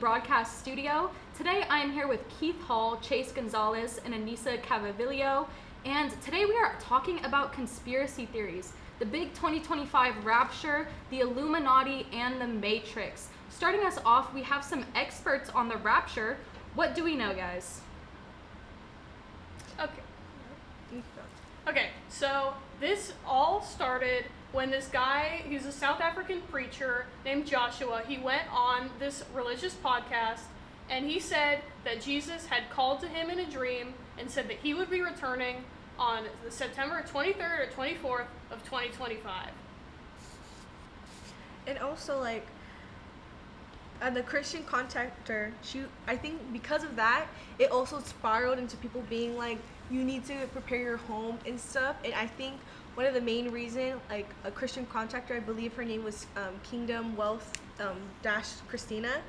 broadcast studio. Today I am here with Keith Hall, Chase Gonzalez, and Anissa Cavavillo, and today we are talking about conspiracy theories, the big 2025 rapture, the Illuminati, and the Matrix. Starting us off, we have some experts on the rapture. What do we know, guys? Okay, so this all started when this guy, he's a South African preacher named Joshua, he went on this religious podcast and he said that Jesus had called to him in a dream and said that he would be returning on the September 23rd or 24th of 2025. And also, the Christian contactor, I think because of that, it also spiraled into people being like, you need to prepare your home and stuff. And I think one of the main reason, like a Christian contactor, I believe her name was Kingdom Wealth dash Christina,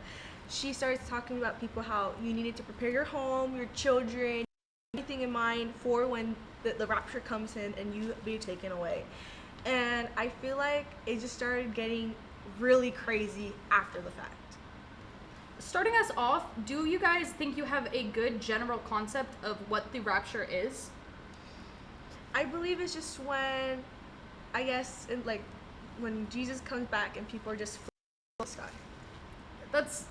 she started talking about people how you needed to prepare your home, your children, anything in mind for when the rapture comes in and you be taken away. And I feel like it just started getting really crazy after the fact. Starting us off, do you guys think you have a good general concept of what the rapture is? I believe it's just when, I guess, when Jesus comes back and people are just flying in the sky. That's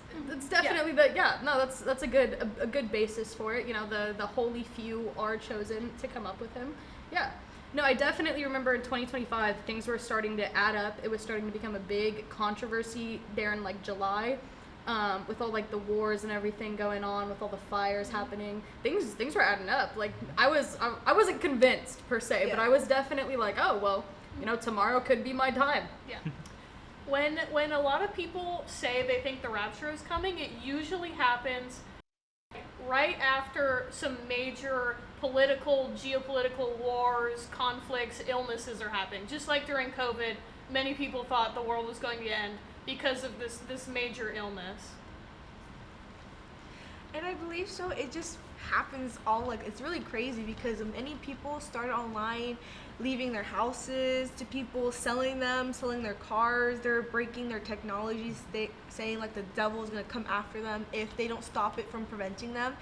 definitely that's a good basis for it. You know, the holy few are chosen to come up with him. Yeah. No, I definitely remember in 2025 things were starting to add up. It was starting to become a big controversy there in July. With all the wars and everything going on, with all the fires happening, things were adding up. I wasn't convinced per se, but I was definitely oh well, tomorrow could be my time. Yeah. When a lot of people say they think the rapture is coming, it usually happens right after some major geopolitical wars, conflicts, illnesses are happening. Just like during COVID, many people thought the world was going to end because of this major illness. And I believe so. It just happens all it's really crazy because many people started online leaving their houses to people selling their cars. They're breaking their technologies, saying the devil is going to come after them if they don't stop it from preventing them.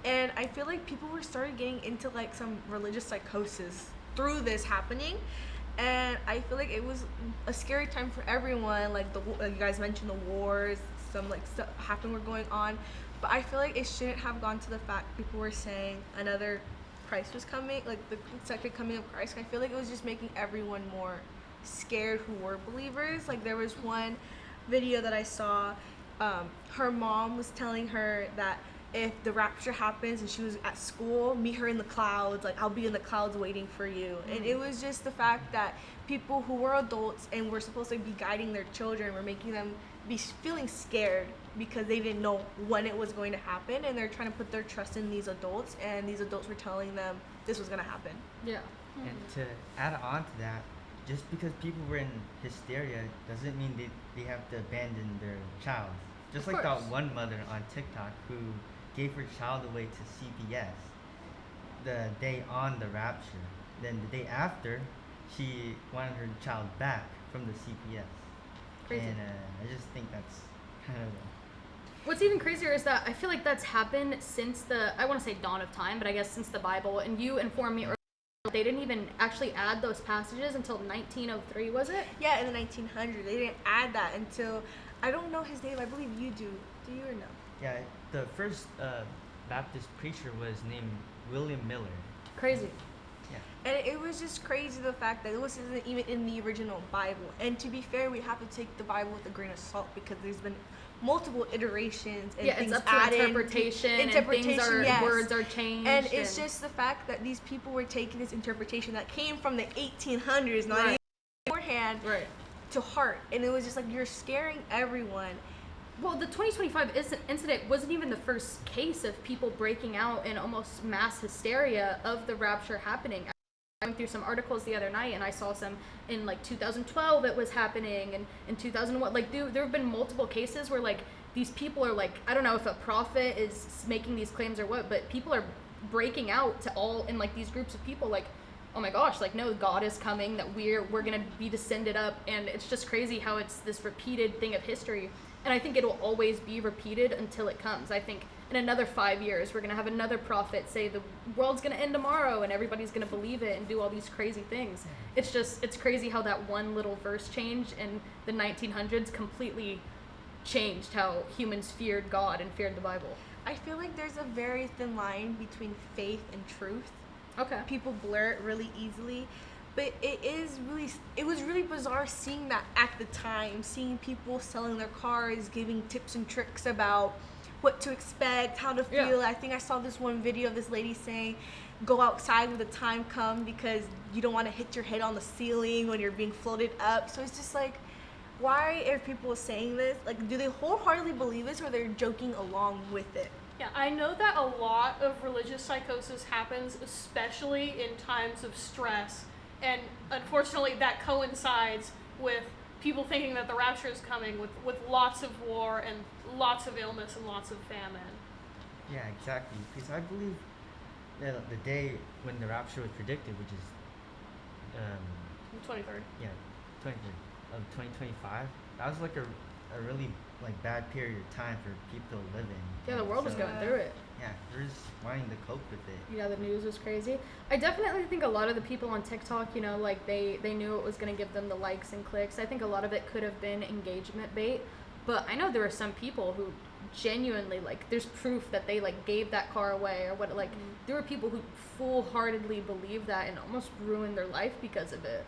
And I feel like people started getting into some religious psychosis through this happening. And I feel like it was a scary time for everyone. Like you guys mentioned, the wars, some stuff happened were going on. But I feel like it shouldn't have gone to the fact people were saying another Christ was coming, the second coming of Christ. I feel like it was just making everyone more scared who were believers. There was one video that I saw, her mom was telling her that if the rapture happens and she was at school, meet her in the clouds, I'll be in the clouds waiting for you. And it was just the fact that people who were adults and were supposed to be guiding their children were making them be feeling scared because they didn't know when it was going to happen, and they're trying to put their trust in these adults, and these adults were telling them this was going to happen. Yeah. And to add on to that, just because people were in hysteria doesn't mean they have to abandon their child. Just like that one mother on TikTok who gave her child away to CPS the day on the rapture. Then the day after, she wanted her child back from the CPS. Crazy. And I just think that's kind of... What's even crazier is that I feel like that's happened since I want to say dawn of time, but I guess since the Bible. And you informed me earlier they didn't even actually add those passages until 1903, was it? Yeah, in the 1900s. They didn't add that until, I don't know his name, I believe you do. Do you or no? Yeah, the first Baptist preacher was named William Miller. Crazy. Yeah. And it was just crazy the fact that it wasn't even in the original Bible. And to be fair, we have to take the Bible with a grain of salt because there's been multiple iterations and things it's up to added. Interpretation, and things are, yes. Words are changed. And it's just the fact that these people were taking this interpretation that came from the 1800s, not even beforehand, to heart. And it was just you're scaring everyone. Well, the 2025 incident wasn't even the first case of people breaking out in almost mass hysteria of the rapture happening. I went through some articles the other night and I saw some in 2012 it was happening, and in 2001 there have been multiple cases where these people are I don't know if a prophet is making these claims or what, but people are breaking out to all in these groups of people oh my gosh, no, God is coming, that we're gonna be descended up, and it's just crazy how it's this repeated thing of history. And I think it'll always be repeated until it comes. I think in another 5 years, we're going to have another prophet say the world's going to end tomorrow and everybody's going to believe it and do all these crazy things. It's crazy how that one little verse change in the 1900s completely changed how humans feared God and feared the Bible. I feel like there's a very thin line between faith and truth. Okay. People blur it really easily. But it was really bizarre seeing that at the time, seeing people selling their cars, giving tips and tricks about what to expect, how to feel. Yeah. I think I saw this one video of this lady saying, go outside when the time comes because you don't want to hit your head on the ceiling when you're being floated up. So it's just like, why are people saying this? Like, do they wholeheartedly believe this or they're joking along with it? Yeah, I know that a lot of religious psychosis happens, especially in times of stress. And unfortunately, that coincides with people thinking that the rapture is coming with lots of war and lots of illness and lots of famine. Yeah, exactly. Because I believe that the day when the rapture was predicted, which is 23rd. 23rd of 2025, that was like a really like bad period of time for people to live in. Yeah, the world was going through it. Yeah, we're just wanting to cope with it. Yeah, the news was crazy. I definitely think a lot of the people on TikTok, like they knew it was going to give them the likes and clicks. I think a lot of it could have been engagement bait, but I know there were some people who genuinely, like, there's proof that they, like, gave that car away or what, like, there were people who full-heartedly believed that and almost ruined their life because of it.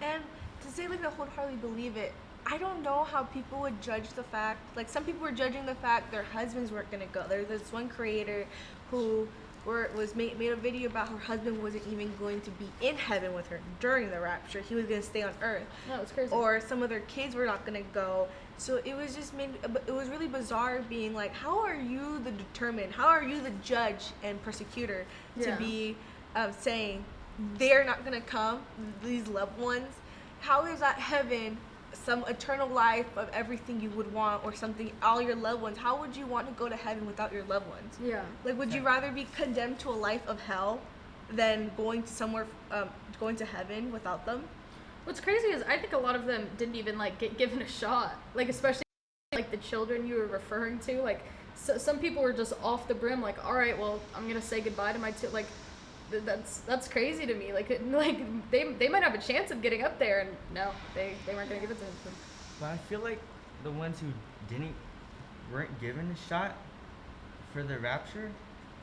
And to say, like, they wholeheartedly believe it, I don't know how people would judge the fact, like, some people were judging the fact their husbands weren't going to go. There's this one creator who made a video about her husband wasn't even going to be in heaven with her during the rapture. He was going to stay on earth. No, it's crazy. Or some of their kids were not going to go. So it was just it was really bizarre being like, how are you how are you the judge and persecutor to be saying they're not going to come, these loved ones? How is that heaven some eternal life of everything you would want or something, all your loved ones? How would you want to go to heaven without your loved ones? Yeah. Like, would you rather be condemned to a life of hell than going to heaven without them? What's crazy is I think a lot of them didn't even, like, get given a shot. Like, especially, like, the children you were referring to. Like, some people were just off the brim, like, all right, well, I'm going to say goodbye to my like, that's crazy to me. Like, they might have a chance of getting up there, and no, they weren't going to give it to them. But I feel like the ones who weren't given a shot for the rapture,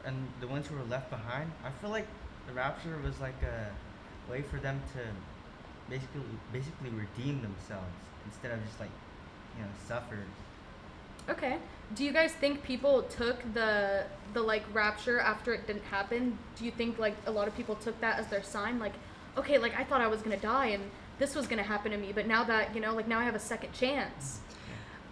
and the ones who were left behind, I feel like the rapture was like a way for them to basically redeem themselves instead of just, like, suffer. Okay. Do you guys think people took the like rapture after it didn't happen? Do you think, like, a lot of people took that as their sign? Like, okay, like, I thought I was gonna die and this was gonna happen to me, but now that, like, now I have a second chance.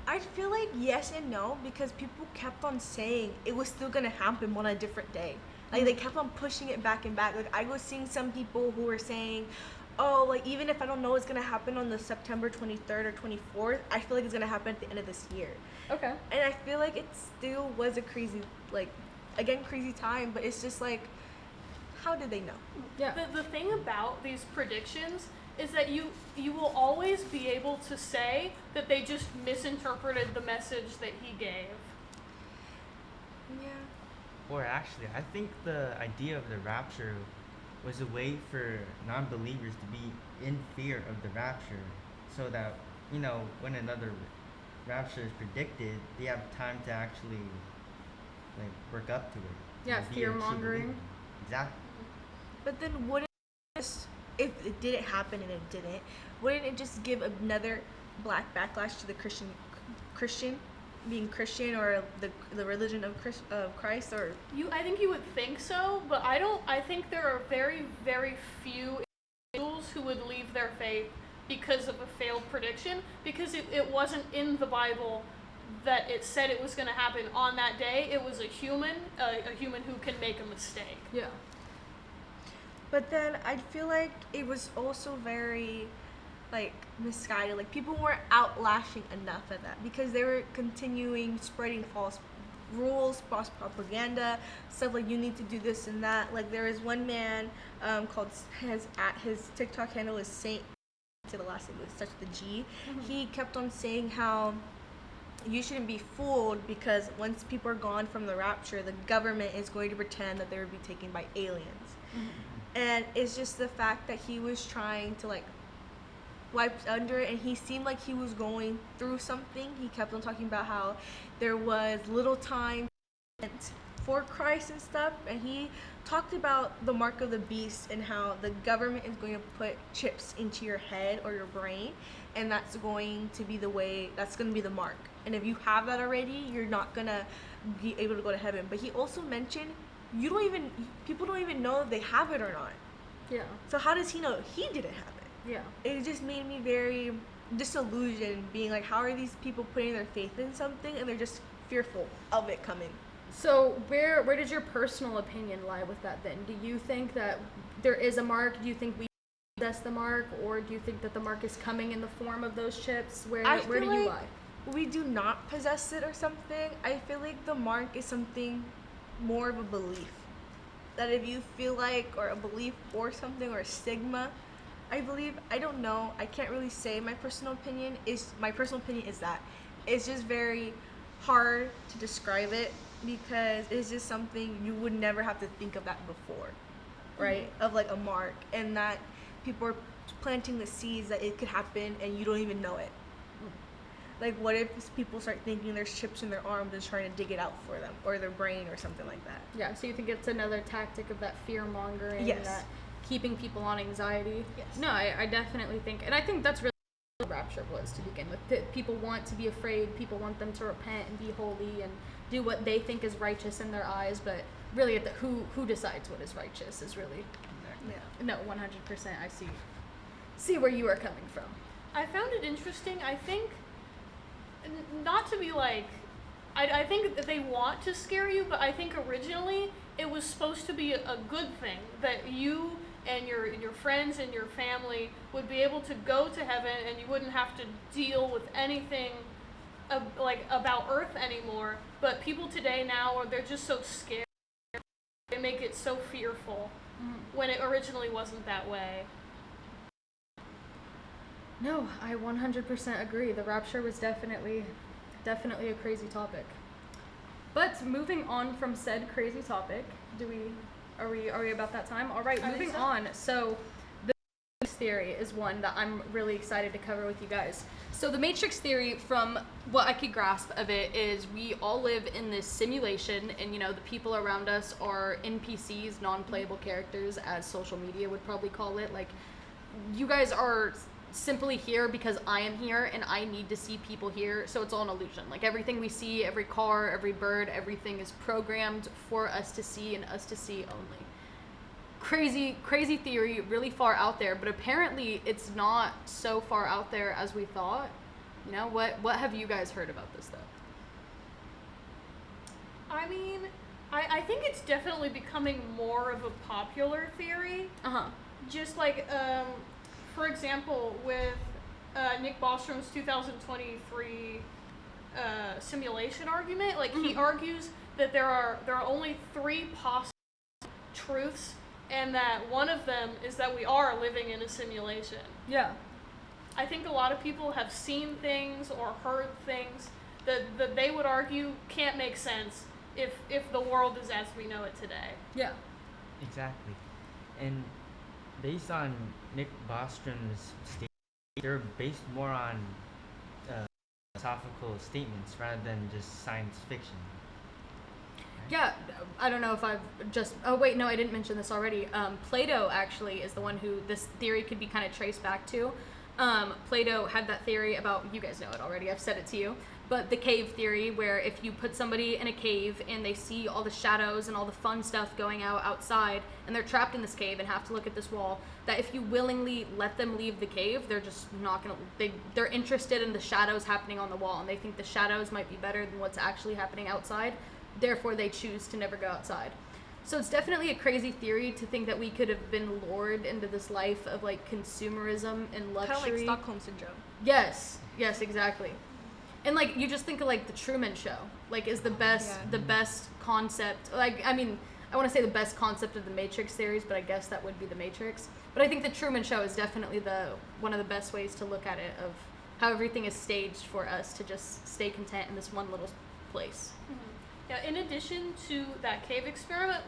I feel like yes and no, because people kept on saying it was still gonna happen on a different day. Like, they kept on pushing it back and back. Like, I was seeing some people who were saying, oh, like, even if I don't know it's gonna happen on the September 23rd or 24th, I feel like it's gonna happen at the end of this year. Okay. And I feel like it still was a crazy, like, again, crazy time, but it's just like, how did they know? Yeah. The thing about these predictions is that you will always be able to say that they just misinterpreted the message that he gave. Yeah. Or actually, I think the idea of the rapture was a way for non-believers to be in fear of the rapture, so that, when another rapture is predicted, they have time to actually, like, work up to it. Yeah, and be a fear true mongering. believer. Exactly. But then wouldn't if it didn't happen and it didn't, wouldn't it just give another black backlash to the Christian being Christian or the religion of Christ? Or I think you would think so, but I think there are very, very few individuals who would leave their faith because of a failed prediction, because it wasn't in the Bible that it said it was going to happen on that day. It was a human who can make a mistake. Yeah. But then I feel like it was also very, like, misguided. Like, people weren't outlashing enough of that because they were continuing spreading false rules, false propaganda, stuff like you need to do this and that. Like, there is one man his TikTok handle is Saint, to the last name, it starts with the G. Mm-hmm. He kept on saying how you shouldn't be fooled, because once people are gone from the rapture, the government is going to pretend that they would be taken by aliens. And it's just the fact that he was trying to like wipe under it, and he seemed like he was going through something. He kept on talking about how there was little time for Christ and stuff, and he talked about the mark of the beast and how the government is going to put chips into your head or your brain, and that's going to be the mark. And if you have that already, you're not gonna be able to go to heaven. But he also mentioned people don't even know if they have it or not. Yeah. So how does he know he didn't have it? Yeah. It just made me very disillusioned, being like, how are these people putting their faith in something and they're just fearful of it coming? So where does your personal opinion lie with that then? Do you think that there is a mark? Do you think we possess the mark, or do you think that the mark is coming in the form of those chips? Where do you lie? We do not possess it or something. I feel like the mark is something more of a belief. That if you feel like, or a belief or something, or a stigma, I believe, I don't know, I can't really say my personal opinion is that it's just very hard to describe it, because it's just something you would never have to think of that before, right? Of like a mark, and that people are planting the seeds that it could happen and you don't even know it. Like, what if people start thinking there's chips in their arms and trying to dig it out for them, or their brain, or something like that? Yeah, so you think it's another tactic of that fear-mongering, Yes. that keeping people on anxiety? Yes. No, I definitely think, and I think that's really what rapture was to begin with. That people want to be afraid, people want them to repent and be holy and do what they think is righteous in their eyes, but really who decides what is righteous is really... Yeah. No, 100%, I see where you are coming from. I found it interesting. I think, not to be like, I think that they want to scare you, but I think originally it was supposed to be a good thing, that you and your friends and your family would be able to go to heaven, and you wouldn't have to deal with anything about Earth anymore. But people today now, they're just so scared. They make it so fearful when it originally wasn't that way. No, I 100% agree. The rapture was definitely a crazy topic. But moving on from said crazy topic, are we about that time? All right, I think moving so. on. So the Matrix theory is one that I'm really excited to cover with you guys. So the Matrix theory, from what I could grasp of it, is we all live in this simulation, and the people around us are NPCs, non-playable characters, as social media would probably call it. Like, you guys are simply here because I am here and I need to see people here, so it's all an illusion. Like, everything we see, every car, every bird, everything is programmed for us to see and us to see only. Crazy theory, really far out there, but apparently it's not so far out there as we thought. What have you guys heard about this though? I mean, I think it's definitely becoming more of a popular theory. Just like, for example, with Nick Bostrom's 2023 simulation argument, like he argues that there are only 3 possible truths, and that one of them is that we are living in a simulation. Yeah. I think a lot of people have seen things or heard things that they would argue can't make sense if the world is as we know it today. Yeah. Exactly. And based on Nick Bostrom's statements, they're based more on philosophical statements rather than just science fiction. Yeah, I don't know if I've just... Oh, wait, no, I didn't mention this already. Plato actually is the one who this theory could be kind of traced back to. Plato had that theory about... You guys know it already, I've said it to you. But the cave theory, where if you put somebody in a cave and they see all the shadows and all the fun stuff going outside, and they're trapped in this cave and have to look at this wall, that if you willingly let them leave the cave, they're just not going to... They're interested in the shadows happening on the wall, and they think the shadows might be better than what's actually happening outside. Therefore, they choose to never go outside. So it's definitely a crazy theory to think that we could have been lured into this life of, like, consumerism and luxury. Kind of like Stockholm Syndrome. Yes, exactly. And, like, you just think of, like, the Truman Show, like, is the best concept. Like, I mean, I want to say the best concept of the Matrix series, but I guess that would be the Matrix. But I think the Truman Show is definitely one of the best ways to look at it, of how everything is staged for us to just stay content in this one little place. Yeah, in addition to that cave experiment,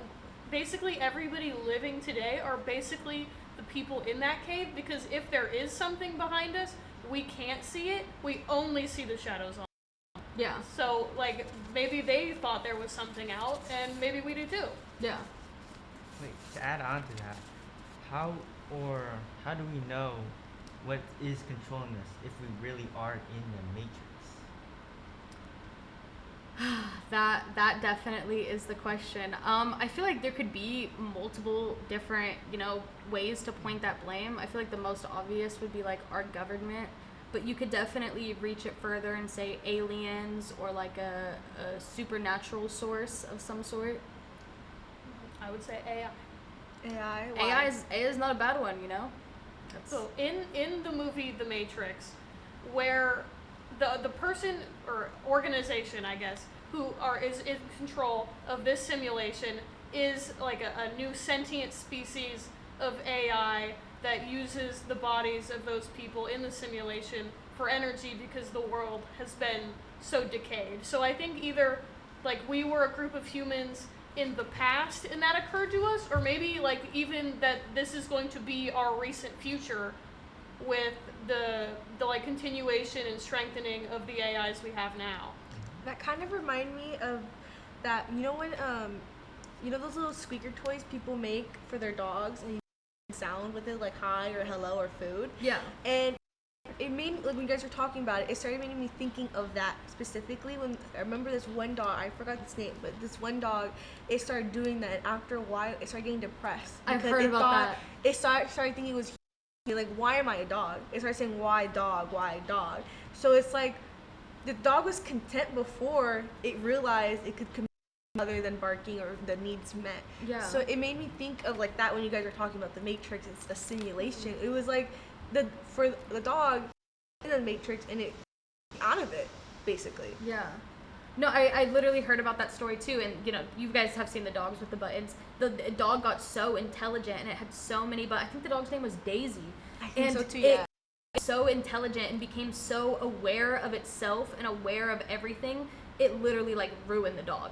basically everybody living today are basically the people in that cave, because if there is something behind us, we can't see it. We only see the shadows on. Yeah. So, like, maybe they thought there was something out, and maybe we do too. Yeah. Wait, to add on to that, how do we know what is controlling us if we really are in the matrix? That definitely is the question. I feel like there could be multiple different, ways to point that blame. I feel like the most obvious would be like our government, but you could definitely reach it further and say aliens or like a supernatural source of some sort. I would say AI. AI. AI is not a bad one, That's, So in the movie The Matrix, where the person or organization, I guess, who is in control of this simulation is like a new sentient species of AI that uses the bodies of those people in the simulation for energy because the world has been so decayed. So I think either like we were a group of humans in the past and that occurred to us, or maybe like even that this is going to be our recent future with the like continuation and strengthening of the AIs we have now. That kind of remind me of that, when those little squeaker toys people make for their dogs and you sound with it like hi or hello or food. yeah. And it made like when you guys were talking about it, it started making me thinking of that specifically. When I remember this one dog, I forgot its name, but this one dog, it started doing that. And after a while, it started getting depressed. I've because heard it about thought, that. It started thinking it was like, why am I a dog? It started saying why dog. So it's like the dog was content before it realized it could commit other than barking or the needs met. Yeah. So it made me think of like that when you guys were talking about the Matrix. It's a simulation. It was like for the dog in the Matrix and it out of it basically. Yeah. No, I literally heard about that story too, and you guys have seen the dogs with the buttons. The dog got so intelligent and it had so many buttons. I think the dog's name was Daisy. I think and so too. it Yeah. so intelligent and became so aware of itself and aware of everything, it literally like ruined the dog.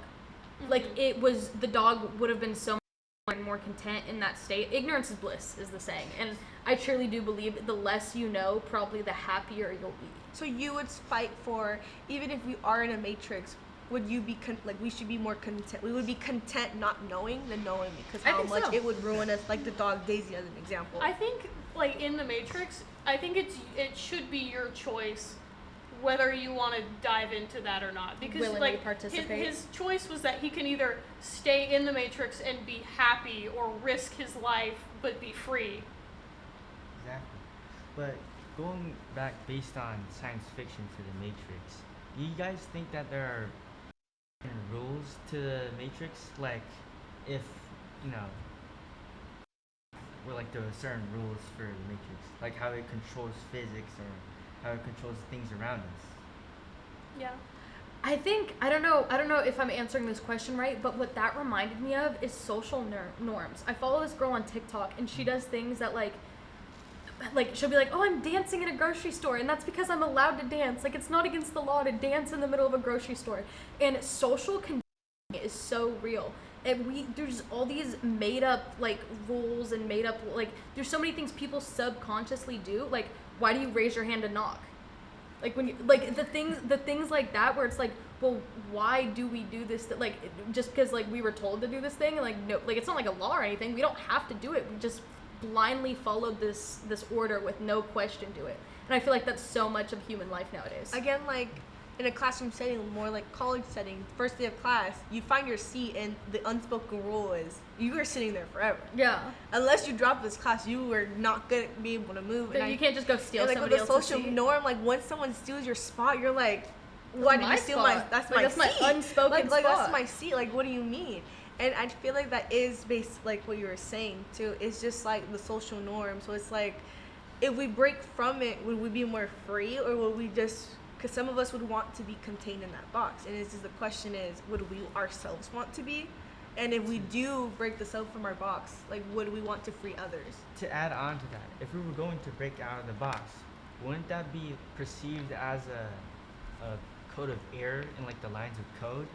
Like the dog would have been so much more content in that state. Ignorance is bliss is the saying, and I truly do believe the less you know, probably the happier you'll be. So you would fight for, even if we are in a matrix, would you be like we should be more content? We would be content not knowing than knowing, because I how think much so. it would ruin us, like the dog Daisy as an example. I think like in the Matrix, I think it should be your choice whether you want to dive into that or not, because Willingly like participate. his choice was that he can either stay in the Matrix and be happy or risk his life but be free. Exactly. But going back based on science fiction for the Matrix, do you guys think that there are rules to the Matrix? Like, if, or like there are certain rules for the Matrix, like how it controls physics or how it controls things around us. Yeah. I think I don't know if I'm answering this question right, but what that reminded me of is social norms. I follow this girl on TikTok and she does things that like she'll be like, oh, I'm dancing in a grocery store, and that's because I'm allowed to dance. Like, it's not against the law to dance in the middle of a grocery store. And social conditioning is so real. And there's all these made up like rules and made up like there's so many things people subconsciously do. Like, why do you raise your hand to knock? Like when you like the things like that where it's like, well, why do we do this? That like just because like we were told to do this thing, and like no, like it's not like a law or anything. We don't have to do it. We just blindly followed this order with no question to it. And I feel like that's so much of human life nowadays. Again, like in a classroom setting, more like college setting, first day of class, you find your seat and the unspoken rule is you are sitting there forever. Yeah. Unless you drop this class, you are not gonna be able to move. But you can't just go steal like somebody with the else's social seat. norm, like once someone steals your spot, you're like, why did you steal my? spot. That's Like, my that's my seat. unspoken like spot. that's my seat. Like, what do you mean? And I feel like that is based like what you were saying too. It's just like the social norm. So it's like, if we break from it, would we be more free, or would we just? Because some of us would want to be contained in that box, and it's just the question is, would we ourselves want to be? And if we do break the self from our box, like, would we want to free others? To add on to that, if we were going to break out of the box, wouldn't that be perceived as a code of error in like the lines of code?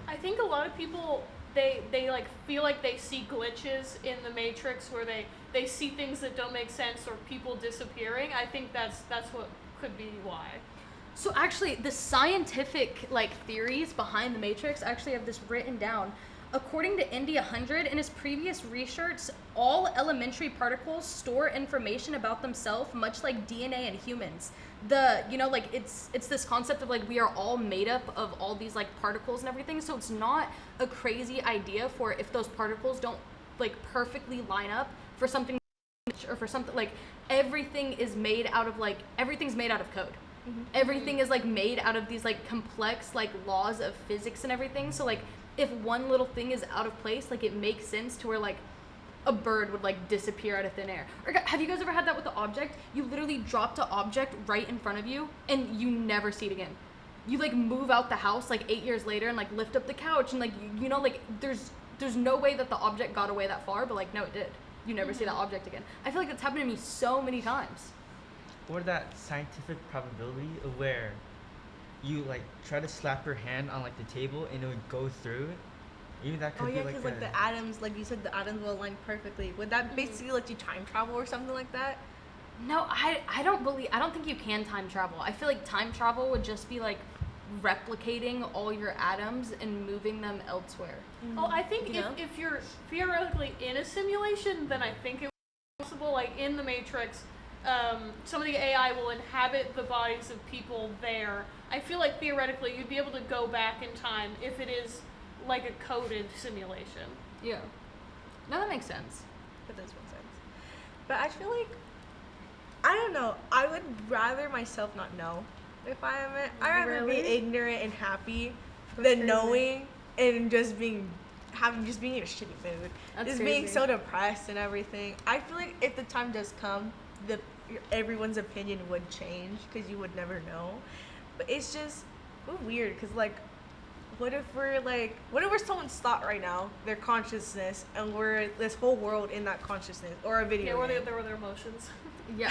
I think a lot of people they like feel like they see glitches in the Matrix where they see things that don't make sense or people disappearing. I think that's what could be why. So actually, the scientific like theories behind the Matrix, I actually have this written down. According to Indy 100, in his previous research, all elementary particles store information about themselves, much like DNA in humans. Like it's this concept of like we are all made up of all these like particles and everything. So it's not a crazy idea for if those particles don't like perfectly line up for something or for something like everything's made out of code. Mm-hmm. Everything is like made out of these like complex like laws of physics and everything. So like if one little thing is out of place, like it makes sense to where like a bird would like disappear out of thin air. Or have you guys ever had that with the object? You literally dropped an object right in front of you and you never see it again. You like move out the house like 8 years later and like lift up the couch and like you know like there's no way that the object got away that far, but like no, it did. You never see that object again. I feel like that's happened to me so many times. Or that scientific probability of where you like try to slap your hand on like the table and it would go through it. Even that could Oh be yeah, like because like the atoms, like you said, the atoms will align perfectly. Would that basically let you time travel or something like that? No, I don't think you can time travel. I feel like time travel would just be like replicating all your atoms and moving them elsewhere. Oh, I think You know? if you're theoretically in a simulation, then I think it would be possible. Like in the Matrix, some of the AI will inhabit the bodies of people there. I feel like theoretically you'd be able to go back in time if it is like a coded simulation. Yeah. No, that makes sense. That does make sense. But I feel like, I don't know, I would rather myself not know if I am it. I'd rather be Really? ignorant and happy That's than crazy. knowing and just being in a shitty mood. That's just crazy. being so depressed and everything. I feel like if the time does come, everyone's opinion would change because you would never know. But it's just weird because like, what if we're someone's thought right now, their consciousness, and we're this whole world in that consciousness or a video Yeah, where game. there were their emotions. Yeah.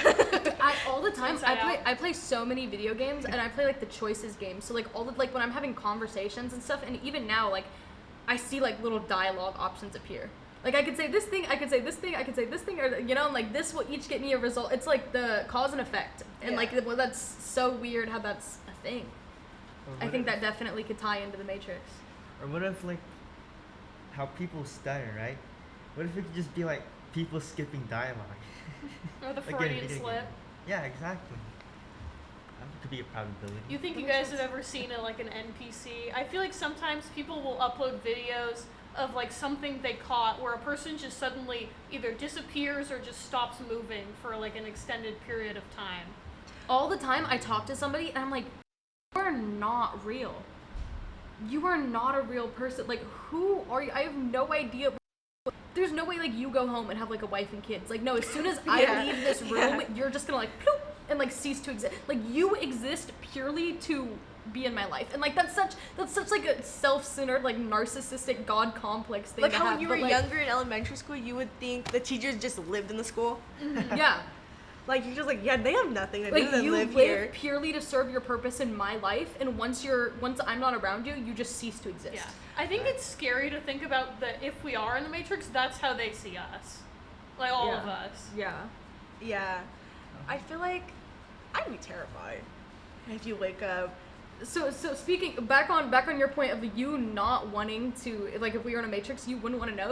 All the time Inside Out. I play so many video games and I play like the choices games. So like all the like when I'm having conversations and stuff, and even now like I see like little dialogue options appear. Like I could say this thing, I could say this thing, I could say this thing, or you know, and like this will each get me a result. It's like the cause and effect, and Yeah. like well, that's so weird how that's a thing. I think that definitely could tie into the Matrix. Or what if like how people stutter, right? What if it could just be like people skipping dialogue? Or the Like in a Freudian video slip. game. Yeah, exactly. That could be a probability. You think you guys have ever seen like an NPC? I feel like sometimes people will upload videos of like something they caught where a person just suddenly either disappears or just stops moving for like an extended period of time. All the time I talk to somebody and I'm like, you are not real. You are not a real person. Like, who are you? I have no idea. There's no way like you go home and have like a wife and kids. Like, no, as soon as I Yeah. leave this room, you're just gonna like ploop, and like cease to exist. Like, you exist purely to be in my life, and like that's such like a self-centered like narcissistic god complex thing. Like to how have, when you but, were like, younger in elementary school, you would think the teachers just lived in the school. Yeah. Like you're just like, yeah, they have nothing to do Like than you live live here. purely to serve your purpose in my life, and once I'm not around you, you just cease to exist. Yeah. I think it's scary to think about that if we are in the Matrix, that's how they see us. Like all of Yeah. us. Yeah. Yeah, I feel like I'd be terrified if you wake up. So speaking back on your point of you not wanting to, like, if we were in a Matrix, you wouldn't want to know,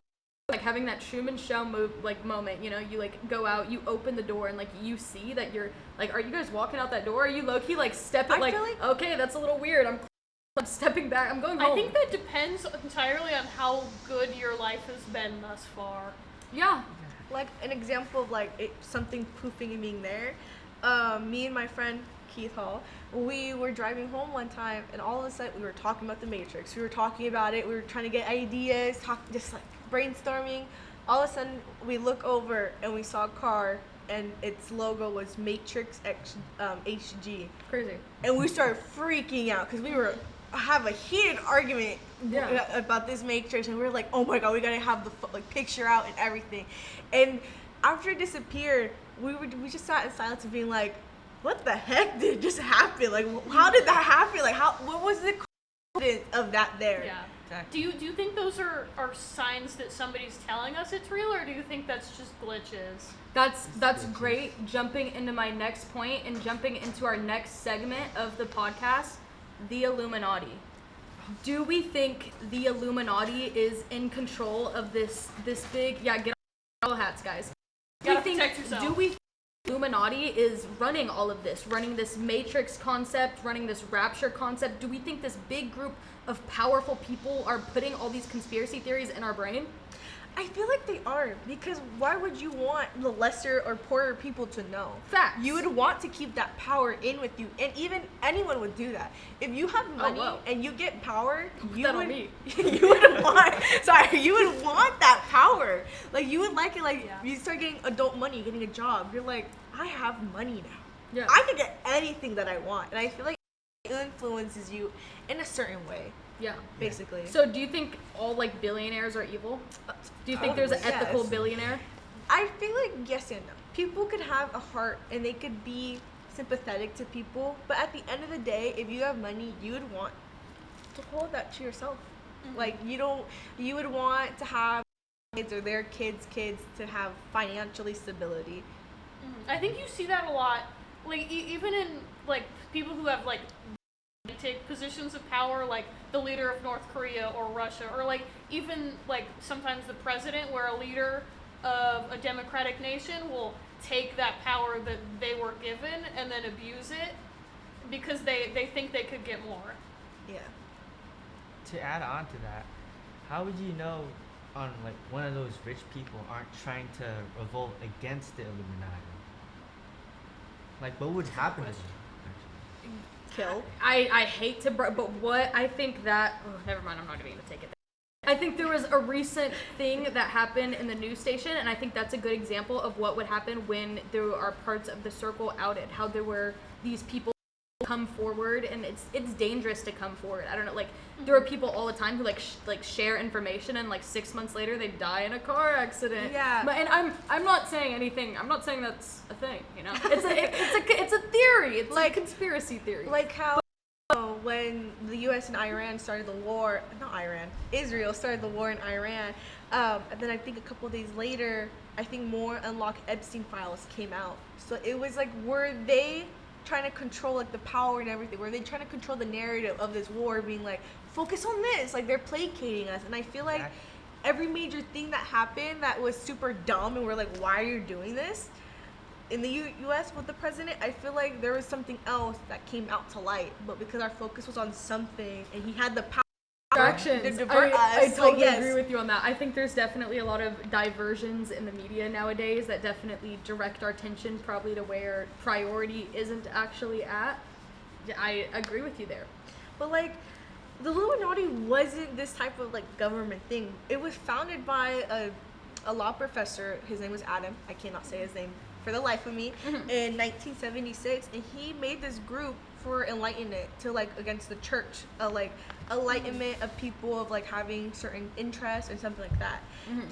like having that Truman Show moment, you know, you like go out, you open the door, and like you see that you're like, are you guys walking out that door? Are you low key like stepping? I Like, feel like- okay, that's a little weird. I'm stepping back. I'm going home. I think that depends entirely on how good your life has been thus far. Yeah. Like an example of like something poofing and being there. Me and my friend Keith Hall, we were driving home one time, and all of a sudden we were talking about the Matrix. We were talking about it. We were trying to get ideas, just like brainstorming. All of a sudden we look over and we saw a car, and its logo was Matrix HG, Crazy. and we started freaking out because we were have a heated argument Yeah. about this Matrix, and we were like, oh my god, we gotta have the like picture out and everything. And after it disappeared, we just sat in silence and being like, what the heck did just happen? Like, how did that happen? Like, what was the coincidence of that there? Yeah. Exactly. Do you think those are signs that somebody's telling us it's real, or do you think that's just glitches? That's great. Jumping into my next point and jumping into our next segment of the podcast, the Illuminati. Do we think the Illuminati is in control of this big? Yeah, get all hats, guys. You gotta protect yourself. Do we think the Illuminati is running all of this, running this Matrix concept, running this Rapture concept? Do we think this big group of powerful people are putting all these conspiracy theories in our brain? I feel like they are, because why would you want the lesser or poorer people to know? Facts. You would want to keep that power in with you, and even anyone would do that. If you have money whoa. and you get power, you that on would me. you would want you would want that power. Like, you would like it. Like, Yeah. you start getting adult money, getting a job. You're like, I have money now. Yeah. I can get anything that I want, and I feel like it influences you in a certain way, Yeah. basically. So do you think all like billionaires are evil? Do you think there's an Yes. ethical billionaire? I feel like yes and no. People could have a heart and they could be sympathetic to people, but at the end of the day, if you have money, you would want to hold that to yourself. Like, you would want to have kids or their kids to have financially stability. I think you see that a lot, like even in like people who have like take positions of power, like the leader of North Korea or Russia, or like even like sometimes the president, where a leader of a democratic nation will take that power that they were given and then abuse it because they think they could get more. Yeah. To add on to that, how would you know on like one of those rich people aren't trying to revolt against the Illuminati? Like, what would happen to them? Actually? Kill. I hate to, but what I think that, oh, never mind, I'm not even gonna take it there. I think there was a recent thing that happened in the news station, and I think that's a good example of what would happen when there are parts of the circle outed. How there were these people come forward, and it's dangerous to come forward. I don't know, like there are people all the time who like share information, and like 6 months later they die in a car accident. Yeah. But and I'm not saying anything. I'm not saying that's a thing. You know, it's a theory. It's like a conspiracy theory. Like how when the U.S. and Iran started the war, Israel started the war in Iran, and then I think a couple of days later, I think more unlocked Epstein files came out. So it was like, were they trying to control like the power and everything? Were they trying to control the narrative of this war, being like, focus on this? Like, they're placating us. And I feel like every major thing that happened that was super dumb, and we're like, why are you doing this? In the U.S. with the president, I feel like there was something else that came out to light, but because our focus was on something and he had the power distractions. to divert I us, totally yes. agree with you on that. I think there's definitely a lot of diversions in the media nowadays that definitely direct our attention probably to where priority isn't actually at. I agree with you there. But like, the Illuminati wasn't this type of like government thing. It was founded by a law professor. His name was Adam. I cannot say his name for the life of me. In 1976, and he made this group for enlightenment to like against the church, like enlightenment of people of like having certain interests and something like that.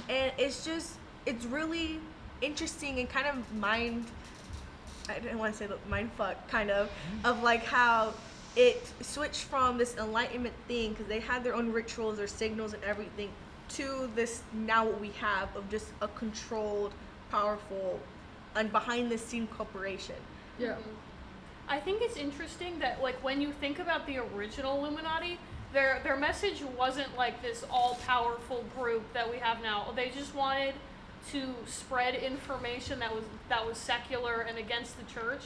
And it's really interesting and kind of I didn't want to say mind fuck kind of like how it switched from this enlightenment thing, because they had their own rituals or signals and everything, to this now what we have of just a controlled, powerful, and behind the scene corporation. Yeah. I think it's interesting that like when you think about the original Illuminati, their message wasn't like this all-powerful group that we have now. They just wanted to spread information that was secular and against the church.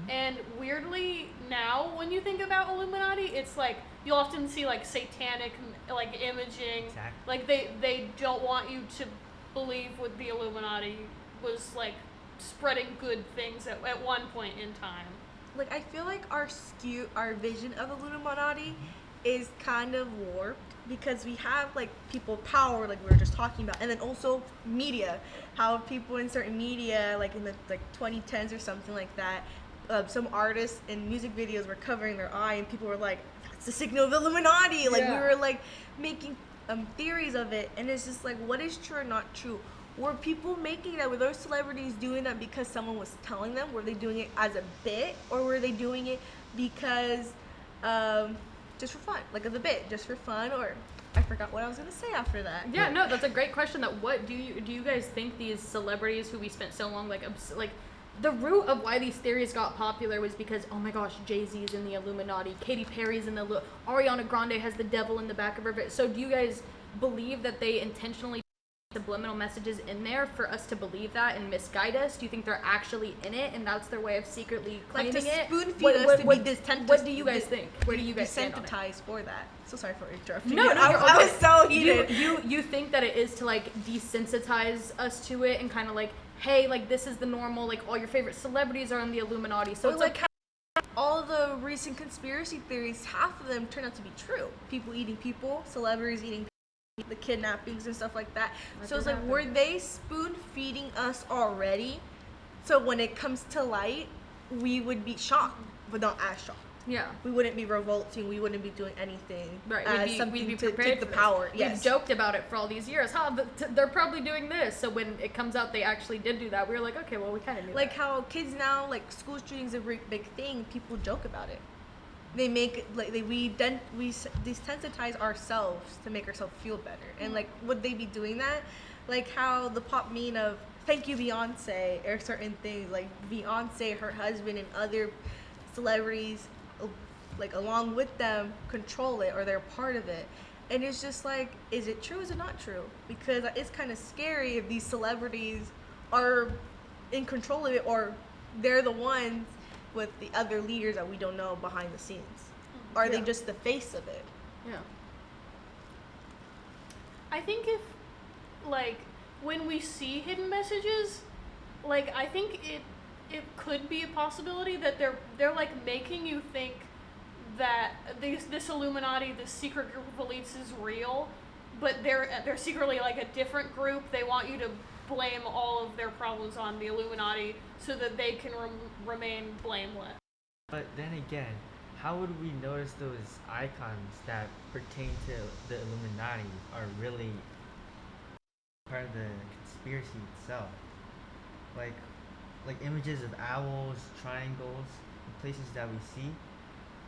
And weirdly now, when you think about Illuminati, it's like you'll often see like satanic like imaging. Exactly. Like they don't want you to believe what the Illuminati was like spreading good things at one point in time. Like, I feel like our vision of the Illuminati is kind of warped, because we have like people power, like we were just talking about, and then also media, how people in certain media, like in the like 2010s or something like that, some artists in music videos were covering their eye, and people were like, that's the signal of the Illuminati. Like, we were like making theories of it, and it's just like, what is true or not true? were people making that? Were those celebrities doing that because someone was telling them? Were they doing it as a bit, or were they doing it because just for fun, like as a bit, just for fun? Or I forgot what I was gonna say after that. Yeah, no, that's a great question. That what do you guys think these celebrities who we spent so long like the root of why these theories got popular was because, oh my gosh, Jay-Z's in the Illuminati, Katy Perry's in the Ariana Grande has the devil in the back of her bed. So do you guys believe that they intentionally put subliminal messages in there for us to believe that and misguide us? Do you think they're actually in it and that's their way of secretly claiming like to it? spoon feed us to be desensitized. What do you guys think? Where do you guys stand on it? Desensitized for that. So sorry for interrupting. No, you. no, you're I okay. was so heated. You think that it is to like desensitize us to it and kind of like, hey, like this is the normal, like all your favorite celebrities are in the Illuminati, so Or it's like okay. all the recent conspiracy theories, half of them turn out to be true. People eating people, celebrities eating people, the kidnappings and stuff like that. So it's like, were they spoon feeding us already? So when it comes to light, we would be shocked, but not as shocked. Yeah. We wouldn't be revolting. We wouldn't be doing anything. Right, As we'd be to prepared take the for this. power. We've Yes. joked about it for all these years. They're probably doing this. So when it comes out they actually did do that, we were like, okay, well, we kind of knew Like that. how kids now, like school shootings, a big thing. People joke about it. They make like we desensitize ourselves to make ourselves feel better. And like, would they be doing that? Like how the pop meme of "Thank you, Beyonce" or certain things like Beyonce, her husband, and other celebrities, like along with them, control it or they're part of it. And it's just like, is it true? Is it not true? Because it's kind of scary if these celebrities are in control of it, or they're the ones with the other leaders that we don't know behind the scenes. Are they Yeah. just the face of it? Yeah. I think if, like, when we see hidden messages, like, I think it could be a possibility that they're like making you think that this Illuminati, this secret group of elites is real, but they're secretly like a different group. They want you to blame all of their problems on the Illuminati so that they can remain blameless. But then again, how would we notice those icons that pertain to the Illuminati are really part of the conspiracy itself? Like images of owls, triangles, places that we see.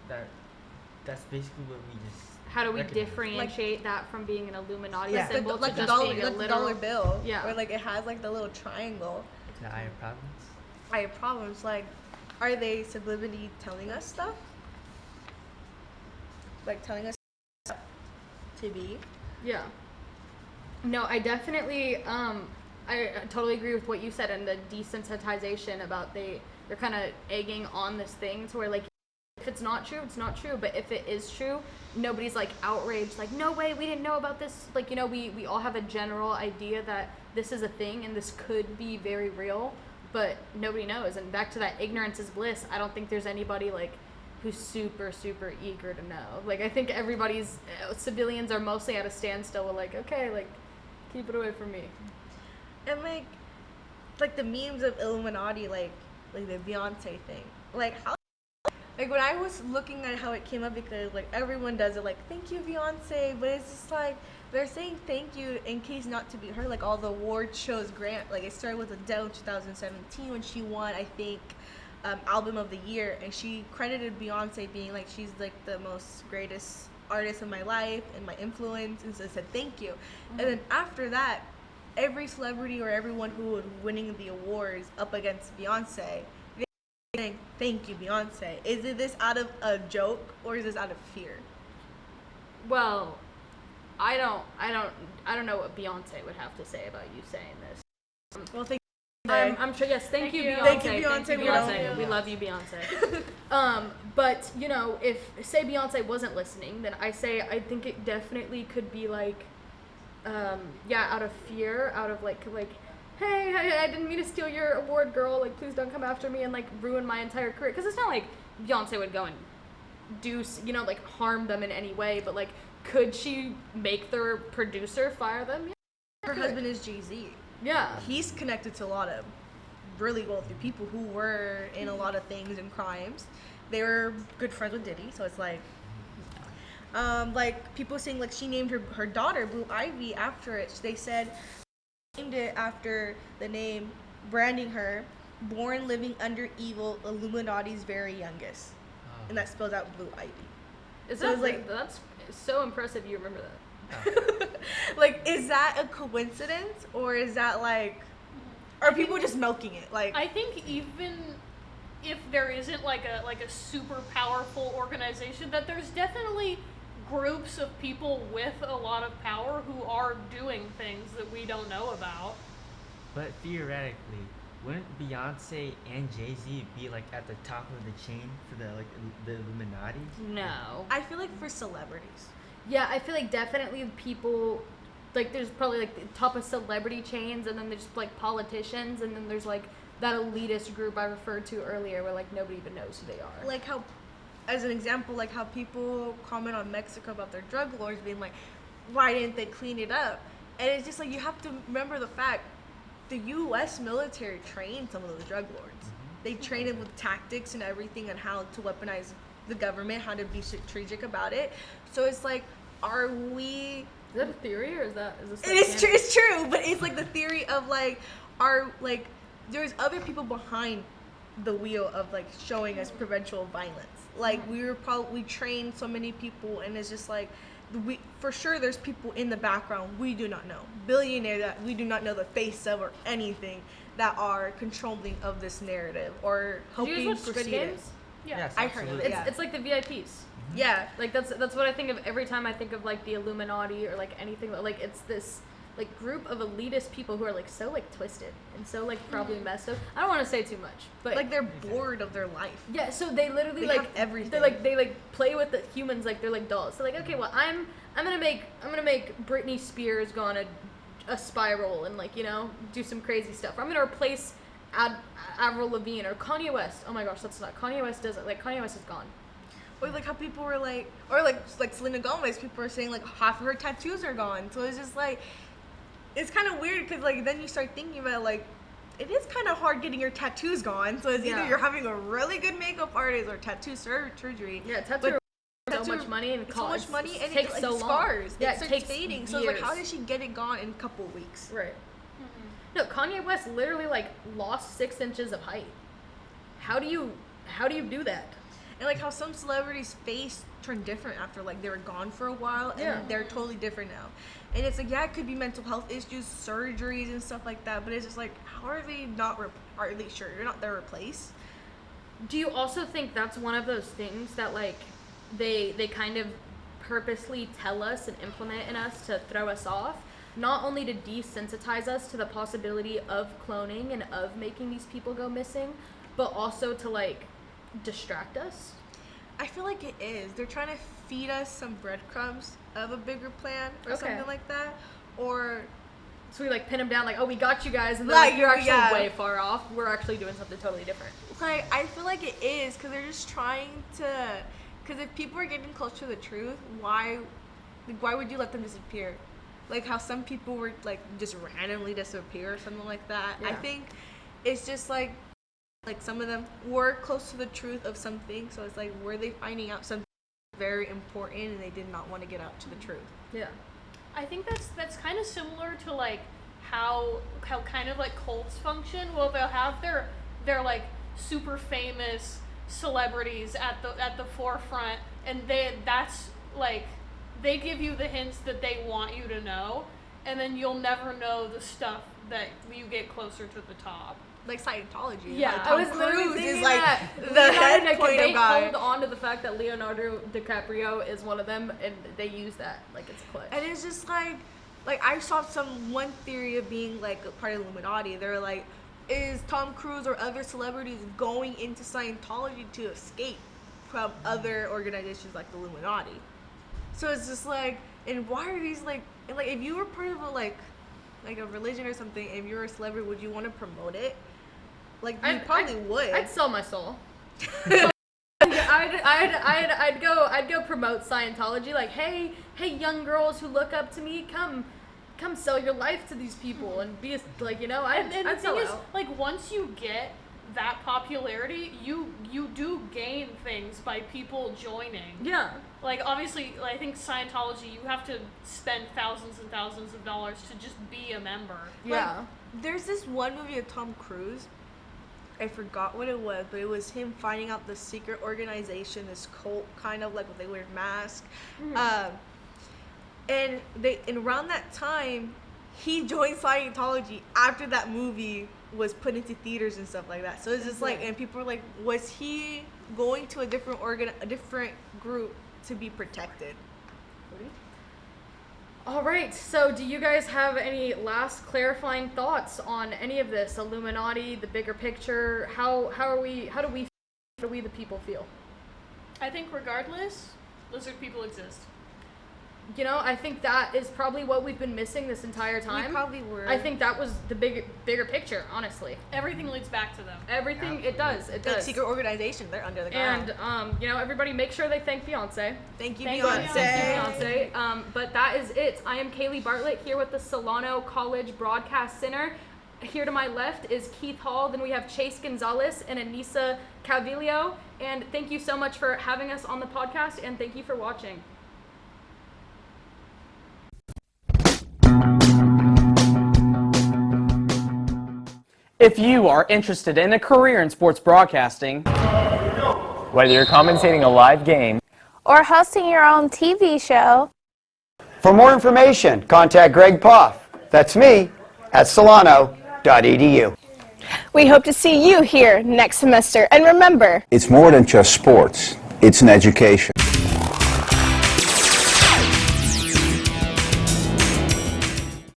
That's basically what we just. How do we recognize. differentiate that from being an Illuminati Yeah. symbol like to the just dollar, being a like the literal dollar bill. Yeah. Or like it has like the little triangle. The Eye of Providence? I have problems. Like, are they subliminally telling us stuff? Like telling us to be? Yeah. No, I definitely I totally agree with what you said and the desensitization about they're kind of egging on this thing to where like if it's not true, it's not true, but if it is true, nobody's like outraged like no way, we didn't know about this. Like, you know, we all have a general idea that this is a thing and this could be very real, but nobody knows. And back to that ignorance is bliss, I don't think there's anybody like who's super eager to know. Like, I think everybody's civilians are mostly at a standstill with like, okay, like keep it away from me. And like the memes of Illuminati, like the Beyonce thing. Like how, like when I was looking at how it came up, because like everyone does it, like thank you Beyonce, but it's just like they're saying thank you in case not to be heard. Like all the award shows grant, like it started with Adele in 2017 when she won, I think, album of the year, and she credited Beyonce being like she's like the most greatest artist in my life and my influence, and so said thank you. Mm-hmm. And then after that, every celebrity or everyone who was winning the awards up against Beyonce, they saying thank you Beyonce. Is it this out of a joke or is this out of fear? Well, I don't know what Beyonce would have to say about you saying this. Well, thank you. I'm sure. Yes, thank you, Beyonce. Thank you, Beyonce. Thank you, We love Beyonce. you. We love you, Beyonce. But you know, if say Beyonce wasn't listening, then I think it definitely could be like, yeah, out of fear, out of like, hey, I didn't mean to steal your award, girl. Like, please don't come after me and like ruin my entire career. Because it's not like Beyonce would go and do, you know, like harm them in any way. But like, could she make their producer fire them? Yeah. Her husband is Jay-Z. Yeah. He's connected to a lot of really wealthy people who were in a lot of things and crimes. They were good friends with Diddy, so it's like people saying like she named her daughter Blue Ivy after it. They said named it after the name, branding her, born living under evil, Illuminati's very youngest. Oh. And that spells out Blue Ivy. Is So that it's like- that's so impressive you remember that. Like, is that a coincidence, or is that like, are people just milking it? Like, I think even if there isn't like a super powerful organization, that there's definitely groups of people with a lot of power who are doing things that we don't know about. But theoretically, wouldn't Beyonce and Jay-Z be like at the top of the chain for the Illuminati? No. I feel like for celebrities. Yeah, I feel like definitely people, like there's probably like the top of celebrity chains, and then there's like politicians, and then there's like that elitist group I referred to earlier where like nobody even knows who they are. Like how, as an example, like how people comment on Mexico about their drug lords being like, why didn't they clean it up? And it's just like, you have to remember the fact the U.S. military trained some of those drug lords. They trained them with tactics and everything on how to weaponize the government, how to be strategic about it. So it's like, are we? Is that a theory or is this? It is true. It's true, but it's like the theory of like, there's other people behind the wheel of like showing us preventable violence. Like we trained so many people, and it's just like, for sure there's people in the background we do not know, billionaire that we do not know the face of or anything, that are controlling of this narrative or Did you helping guys watch Squid proceed it. Games? Yeah. Yes, I heard of absolutely. it. Yeah. It's like the VIPs. Yeah, Like that's what I think of every time I think of like the Illuminati or like anything. Like it's this like group of elitist people who are like so like twisted and so like probably messed up. I don't want to say too much, but like they're bored of their life. yeah. So they literally They like have everything. they play with the humans like they're like dolls. So like okay, well I'm gonna make Britney Spears go on a spiral and like do some crazy stuff. Or I'm gonna replace Avril Lavigne or Kanye West. Oh my gosh, that's not Kanye West doesn't like Kanye West is gone. Or like how people were like, or like Selena Gomez, people are saying like half of her tattoos are gone. So it's just like, it's kind of weird because like then you start thinking about like, it is kind of hard getting your tattoos gone. So it's either Yeah. you're having a really good makeup artist or tattoo surgery. Yeah, tattoo But so tattoo- much money and It's so costs. much money and takes it like, so long. scars. Yeah, it starts takes fading. So it's like, how years. did she get it gone in a couple weeks? Right. No, Kanye West literally like lost 6 inches of height. How do you do that? And like how some celebrities' face turned different after like they were gone for a while, and Yeah. they're totally different now. And it's like, yeah, it could be mental health issues, surgeries and stuff like that, but it's just like, how are they not are they sure you're not their replace? Do you also think that's one of those things that like they kind of purposely tell us and implement in us to throw us off, not only to desensitize us to the possibility of cloning and of making these people go missing, but also to like distract us? I feel like it is. They're trying to feed us some breadcrumbs of a bigger plan or Okay. something like that. Or So we like pin them down like, oh, we got you guys, and then Like, like, you're actually yeah. way far off. We're actually doing something totally different. like, I feel like it is because they're just trying to. Because if people are getting close to the truth, why would you let them disappear? Like how some people were like just randomly disappear or something like that. I Yeah. think it's just like some of them were close to the truth of something, so it's like, were they finding out something very important and they did not want to get out to the truth? Yeah. I think that's kind of similar to like how kind of like cults function. Well, they'll have their like super famous celebrities at the forefront, and that's like they give you the hints that they want you to know, and then you'll never know the stuff that you get closer to the top. Like Scientology. Yeah, like I was Tom literally Cruise thinking is like that. the head They point of guy. hold on to the fact that Leonardo DiCaprio is one of them, and they use that like it's clutch. And it's just like I saw one theory of being like a part of the Illuminati. They're like, is Tom Cruise or other celebrities going into Scientology to escape from other organizations like the Illuminati? So it's just like, and why are these like, and like if you were part of a like a religion or something, and you're a celebrity, would you want to promote it? Like you probably would. I'd sell my soul. I'd go promote Scientology. Like, hey, young girls who look up to me, come sell your life to these people and be like, And the I'd sell thing is, out. like, once you get that popularity, you do gain things by people joining. Yeah. Like, obviously, I think Scientology, you have to spend thousands and thousands of dollars to just be a member. Yeah. Like, there's this one movie of Tom Cruise. I forgot what it was, but it was him finding out the secret organization, this cult, kind of like they wear masks. And around that time, he joined Scientology after that movie was put into theaters and stuff like that. So it's just like, and people were like, was he going to a different group to be protected? All right. So, do you guys have any last clarifying thoughts on any of this? Illuminati, the bigger picture. How do we the people feel? I think regardless, lizard people exist. You know, I think that is probably what we've been missing this entire time. We probably were. I think that was the bigger picture, honestly. Everything leads back to them. Everything, it does. It The does. secret organization, they're under the ground. And, you know, everybody make sure they thank Beyonce. Thank you, Thank you, Beyonce. Thank you, Beyonce. But that is it. I am Kaylee Bartlett here with the Solano College Broadcast Center. Here to my left is Keith Hall. Then we have Chase Gonzalez and Anissa Calvillo. And thank you so much for having us on the podcast, and thank you for watching. If you are interested in a career in sports broadcasting, whether you're commentating a live game or hosting your own TV show. For more information, contact Greg Poff. That's me at solano.edu. We hope to see you here next semester. And remember, it's more than just sports. It's an education.